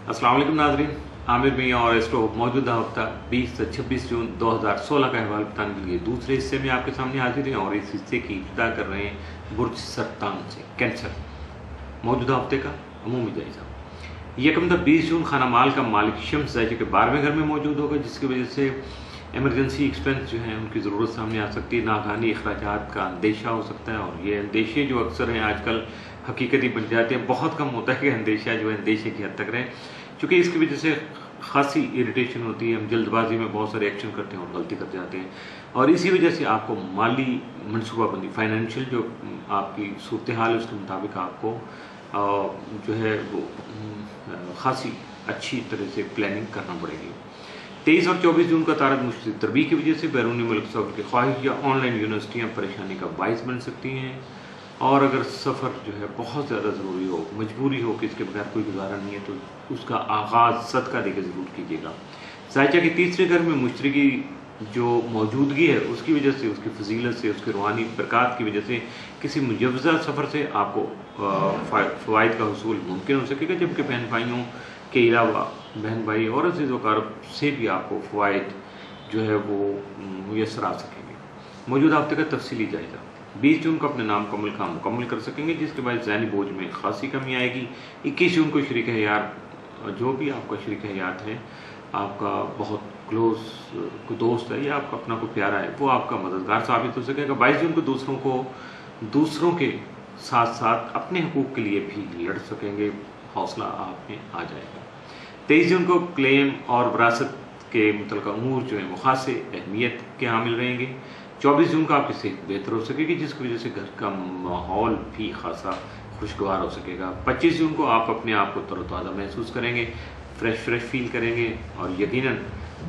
अस्सलाम वालेकुम नाज़रीन, आमिर मियाँ और एस्ट्रो मौजूदा हफ्ता 20 से 26 जून 2016 का अहवाल बताने के लिए दूसरे हिस्से में आपके सामने हाजिर हैं और इस हिस्से की इब्तिदा कर रहे हैं बुर्ज सरतान से कैंसर। मौजूदा हफ्ते का अमूमी जायजा। यकम 20 जून खाना माल का मालिक शम्स ज़ायचे के 12वें घर में मौजूद होगा, जिसकी वजह से एमरजेंसी एक्सपेंस जो हैं उनकी ज़रूरत सामने आ सकती है। नागानी अखराजात का अंदेशा हो सकता है और ये अंदेशे जो अक्सर हैं आजकल हकीकती बन जाते हैं। बहुत कम होता है कि अंदेशा जो है अंदेशे की हद तक रहे, क्योंकि इसकी वजह से खासी इरिटेशन होती है। हम जल्दबाजी में बहुत सारे एक्शन करते हैं और गलती कर जाते हैं, और इसी वजह से आपको माली मनसूबाबंदी, फाइनेंशियल जो आपकी सूरत हाल है उसके मुताबिक आपको जो है वो खासी अच्छी तरह से प्लानिंग करना पड़ेगी। 23 और 24 जून का तारक मुश्किल तरबी की वजह से बैरूनी मुल्क सफ़र की ख्वाहिश या ऑनलाइन यूनिवर्सिटियाँ परेशानी का बाइस बन सकती हैं, और अगर सफ़र जो है बहुत ज़्यादा ज़रूरी हो, मजबूरी हो कि इसके बगैर कोई गुजारा नहीं है, तो उसका आगाज़ सदका देकर ज़रूर कीजिएगा। ज़ायचा के तीसरे घर में मुश्तरी की जो मौजूदगी है उसकी वजह से, उसकी फजीलत से, उसके रूहानी बरक़ात की वजह से किसी मुजव्वज़ा सफ़र से आपको फ़वाइद का हुसूल मुमकिन हो सकेगा, जबकि बहन भाइयों के अलावा बहन भाई और अज़ीज़ वक़ारब से भी आपको फ़वाइद जो है वो मुयस्सर आ सकेंगे। मौजूदा हफ्ते का तफसीली जायज़ा। 20 जून को अपने नाम का काम मुकम्मल कर सकेंगे, जिसके बाद ज़हनी बोझ में खासी कमी आएगी। 21 जून को शरीक हयात, जो भी आपका शरीक हयात है, आपका बहुत क्लोज दोस्त है या आपका अपना कोई प्यारा है, वो आपका मददगार साबित हो सकेगा। 22 जून को दूसरों के साथ साथ अपने हकूक़ के लिए भी लड़ सकेंगे, हौसला आप में आ जाएगा। 23 जून को क्लेम और विरासत के मुतल्लिक़ अमूर जो हैं वो खासे अहमियत के हामिल रहेंगे। 24 जून को आपकी सेहत बेहतर हो सकेगी, जिसकी वजह से घर का माहौल भी खासा खुशगवार हो सकेगा। 25 जून को आप अपने आप को तरोताज़ा महसूस करेंगे, फ्रेश फील करेंगे, और यकीनन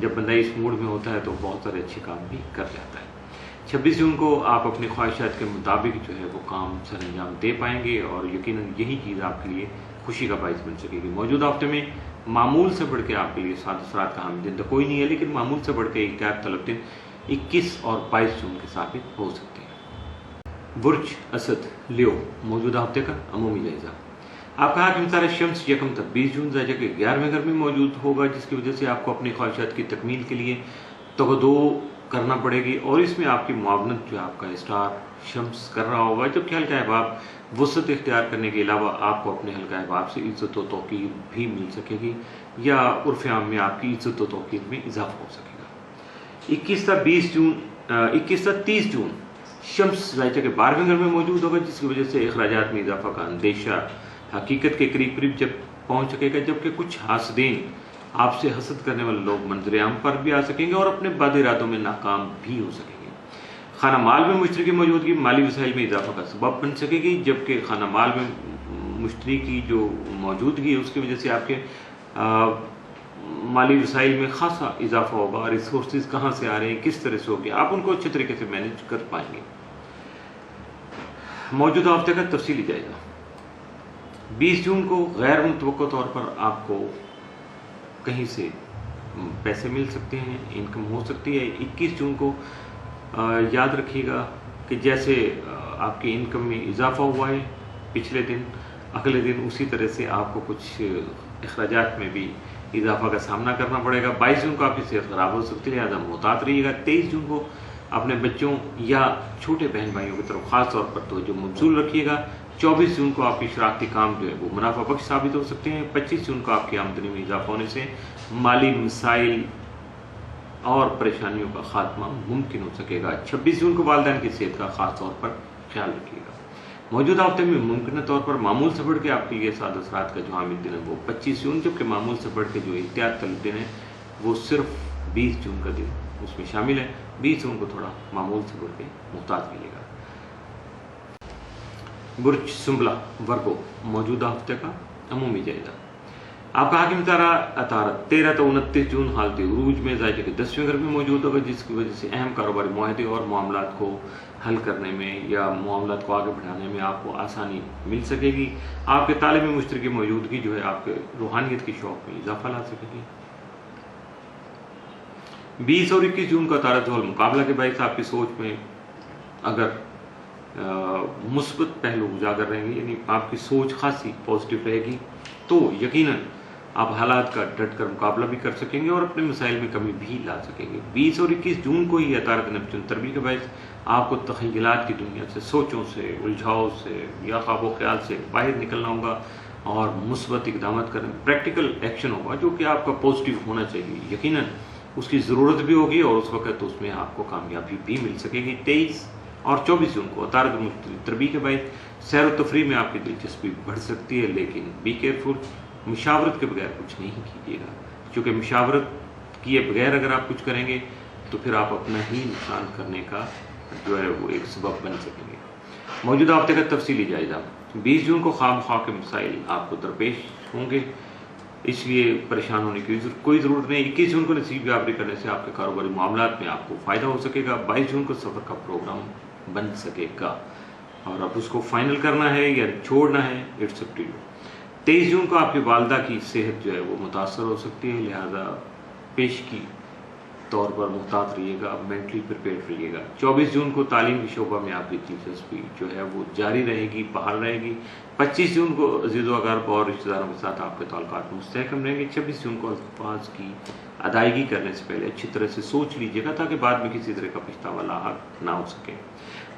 जब बंदा इस मूड में होता है तो बहुत सारे अच्छे काम भी कर जाता है। 26 जून को आप अपनी ख्वाहिशात के मुताबिक जो है वो काम सर अंजाम दे पाएंगे, और यकीनन यही चीज़ आपके लिए खुशी का बाइस बन सकेगी। मौजूदा हफ्ते में मामूल से बढ़ के आपके लिए साद असरात का हामिल दिन तो कोई नहीं है, लेकिन मामूल से बढ़ के एहतियात तलब दिन 21 और 22 जून के साबित हो सकते हैं। बुर्ज असद लियो। मौजूदा हफ्ते का अमूमी जायजा। आपका हाकिम तारा शम्स यकम 20 जून ज़ायचा के 11वें घर में मौजूद होगा, जिसकी वजह से आपको अपनी ख्वाहिशात की तकमील के लिए तगदो करना पड़ेगी, और इसमें आपकी मुआवनत जो आपका स्टार शम्स कर रहा होगा, जबकि हल्का अहबाब वसत इख्तियार करने के अलावा आपको अपने हल्का अहबाब से इज़्ज़त व तौक़ीर भी मिल सकेगी, या उर्फ़ आम में आपकी इज़्ज़त व तौक़ीर में इजाफा हो सकेगा। 21 से 30 जून शम्स ज़ायचा के 12वें घर में मौजूद होगा, जिसकी वजह से अखराजात में इजाफा का अंदेशा हकीकत के करीब जब पहुँच सकेगा, जबकि कुछ हासदीन आपसे हसद करने वाले लोग मंजर आम पर भी आ सकेंगे और अपने बद इरादों में नाकाम भी हो सकेंगे। खाना माल में मुश्तरी की मौजूदगी माली वसाइल में इजाफा का सबब बन सकेगी, जबकि खाना माल में मुश्तरी की जो मौजूदगी है उसकी वजह से आपके माली वसाइल में खासा इजाफा होगा, और रिसोर्सेज कहाँ से आ रहे हैं, किस तरह से होगी, आप उनको अच्छे तरीके से मैनेज कर पाएंगे। मौजूदा हफ्ते का तफसीली जायजा। 20 जून को गैर मुतवक्को तौर पर आपको कहीं से पैसे मिल सकते हैं, इनकम हो सकती है। 21 जून को याद रखिएगा कि जैसे आपकी इनकम में इजाफा हुआ है पिछले दिन, अगले दिन उसी तरह से आपको कुछ अखराजात में भी इजाफा का सामना करना पड़ेगा। 22 जून को आपकी सेहत ख़राब हो सकती है, लिहाजा मोहतात रहिएगा। 23 जून को अपने बच्चों या छोटे बहन भाइयों की तरफ ख़ास तौर पर तवज्जो मबज़ूल रखिएगा। 24 जून को आपकी शरारती काम जो है वो मुनाफा बख्श साबित हो सकते हैं। 25 जून को आपकी आमदनी में इजाफा होने से माली मसाइल और परेशानियों का खात्मा मुमकिन हो सकेगा। 26 जून को वालिदैन की सेहत का ख़ास तौर पर ख्याल रखिएगा। मौजूदा हफ्ते में मुमकिन तौर पर मामूल से बढ़ के आपके लिए साद असरात का जो हामिल दिन है वो 25 जून, जबकि मामूल से बढ़ के जो एहतियात तलब दिन है वो सिर्फ 20 जून का दिन उसमें शामिल है। 20 जून को थोड़ा मामूल से बढ़ के मुहतात रहिएगा। बुर्ज सुंबला वर्गो। मौजूदा हफ्ते का अमूमी जायजा। आपका हाकिम तारा 13 से 29 जून हालत उरूज में ज़ायचे के 10वें घर में मौजूद होगा, जिसकी वजह से अहम कारोबारी मुआहदे और मामलात को हल करने में या मामलात को आगे बढ़ाने में आपको आसानी मिल सकेगी। आपके ताले में मुश्तरी की मौजूदगी जो है आपके रूहानियत के शौक़ में इजाफा ला सकेगी। 20 और 21 जून का तारा जोहल मुकाबला के बायस आपकी सोच में अगर मुस्बत पहलू उजागर रहेंगे, यानी आपकी सोच खासी पॉजिटिव रहेगी, तो यकीनन आप हालात का डट कर मुकाबला भी कर सकेंगे और अपने मसाइल में कमी भी ला सकेंगे। 20 और 21 जून को ही अतारत नेपच्यून तरबी के बायस आपको तख़य्युलात की दुनिया से, सोचों से, उलझाव से या ख्वाब व ख्याल से बाहर निकलना होगा और मुस्बत इक़दाम करने, प्रैक्टिकल एक्शन होगा जो कि आपका पॉजिटिव होना चाहिए। यकीनन उसकी ज़रूरत भी होगी और उस वक़्त उसमें आपको कामयाबी भी मिल सकेगी। 23 और 24 जून को अतारत तरबी के बायस सैर व तफरीह में आपकी दिलचस्पी बढ़ सकती है, लेकिन बी केयरफुल, मुशावरत के बगैर कुछ नहीं कीजिएगा, क्योंकि मुशावरत किए बगैर अगर आप कुछ करेंगे तो फिर आप अपना ही नुकसान करने का जो है वो एक सबब बन सकेंगे। मौजूदा हफ्ते का तफसीली जायजा। 20 जून को खाम के मसाइल आपको दरपेश होंगे, इसलिए परेशान होने की कोई ज़रूरत नहीं। 21 जून को नसीब याबरी करने से आपके कारोबारी मामलात में आपको फ़ायदा हो सकेगा। 22 जून को सफ़र का प्रोग्राम बन सकेगा और अब उसको फाइनल करना है या छोड़ना है, इट्स अप टू यू। 23 जून को आपकी वालदा की सेहत जो है वो मुतासर हो सकती है, लिहाजा पेश की तौर पर मुहतात रहिएगा, मेंटली प्रिपेयर रहिएगा। 24 जून को तालीम की शोबा में आपकी दिलचस्पी जो है वो जारी रहेगी, बहाल रहेगी। 25 जून को अज़ीज़ व अक़ारब और रिश्तेदारों के साथ आपके ताल्लुकात मुस्तहकम रहेंगे। 26 जून को अल्फाज की अदायगी करने से पहले अच्छी तरह से सोच लीजिएगा ताकि बाद में किसी तरह का पछतावा लाहक ना हो सके।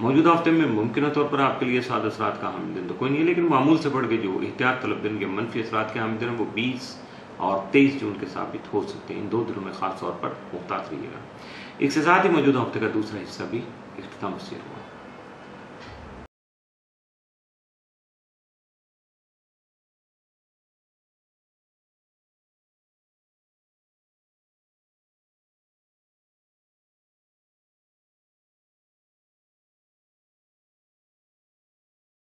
मौजूदा हफ्ते में मुमकिन तौर पर आपके लिए साद असरात का हामिल दिन तो कोई नहीं है, लेकिन मामूल से बढ़ के जो एहतियात तलब दिन के मनफी असरात के हामिल दिन वो 20 और 23 जून के साबित हो सकते हैं। इन 2 दिनों में खास तौर पर मुहतात रहिएगा। इसके साथ ही मौजूदा हफ्ते का दूसरा हिस्सा भी इख्तिताम पसीर हुआ।